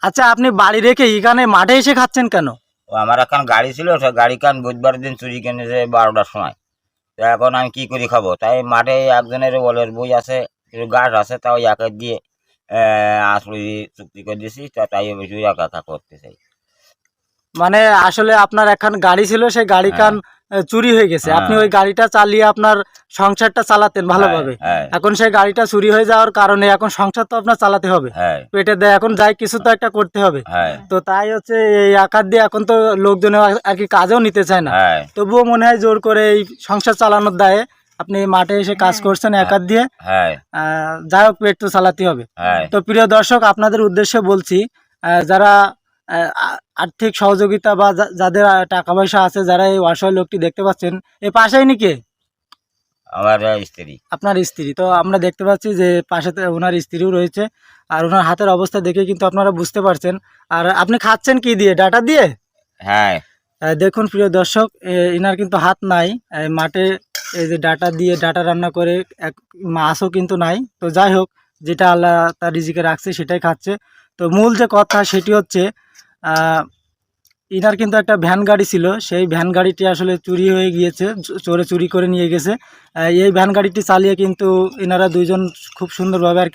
আচ্ছা, আপনি বাড়ি রেখে এখানে মাঠে এসে খাচ্ছেন কেন? ও আমার এখন গাড়ি ছিল, সে গাড়ি কান বুধবার দিন চুরি কিনেছে 12টার সময়। তো এখন আমি কি করে খাবো, তাই মাঠে একজনের বলের বই আছে, কিছু গাছ আছে, তাও একে দিয়ে আসলে চুক্তি করে দিয়েছি, তা তাই বেশি একা করতে চাই। মানে আসলে আপনার এখন গাড়ি ছিল, সেই গাড়ি হ্যাঁ কান চুরি হয়ে গেছে। আপনি হ্যাঁ ওই গাড়িটা চালিয়ে আপনার সংসারটা চালাতেন হ্যাঁ ভালোভাবে। হ্যাঁ এখন সেই গাড়িটা চুরি হয়ে যাওয়ার কারণে এখন সংসার তো আপনার চালাতে হবে, হ্যাঁ পেটে দেয়, এখন যাই কিছু তো একটা করতে হবে। হ্যাঁ তো তাই হচ্ছে এই আকার দিয়ে এখন তো লোকজন আর কি কাজেও নিতে চায় না। হ্যাঁ তবুও মনে হয় জোর করে এই সংসার চালানোর দায়ে আপনি মাঠে এসে কাজ করছেন একার দিয়ে। হ্যাঁ যাই হোক, পেট তো চালাতে হবে। হ্যাঁ তো প্রিয় দর্শক, আপনাদের উদ্দেশ্যে বলছি, যারা আর্থিক সহযোগিতা বা যাদের টাকা পয়সা আছে, যারা এই অসহায় লোকটি দেখতে পাচ্ছেন, এই পাশেই নাকি আমার স্ত্রী। আপনার স্ত্রী। তো আমরা দেখতে পাচ্ছি যে পাশে ওনার স্ত্রীও রয়েছে, আর ওনার হাতের অবস্থা দেখে কিন্তু আপনারা বুঝতে পারছেন। আর আপনি খাচ্ছেন কি দিয়ে? ডাটা দিয়ে? হ্যাঁ দেখুন প্রিয় দর্শক, ইনার কিন্তু হাত নাই। মাঠে এই যে ডাটা দিয়ে ডাটা রান্না করে, এক মাছও কিন্তু নাই। তো যাই হোক, যেটা আল্লাহ তার রিজিকে রাখছে সেটাই খাচ্ছে। তো মূল যে কথা সেটি হচ্ছে, আহ, ইনার কিন্তু একটা ভ্যান গাড়ি ছিল, সেই ভ্যান গাড়িটি আসলে চুরি হয়ে গিয়েছে, চোরে চুরি করে নিয়ে গেছে। এই ভ্যান গাড়িটি চালিয়ে কিন্তু এনারা দুইজন খুব সুন্দরভাবে আর কি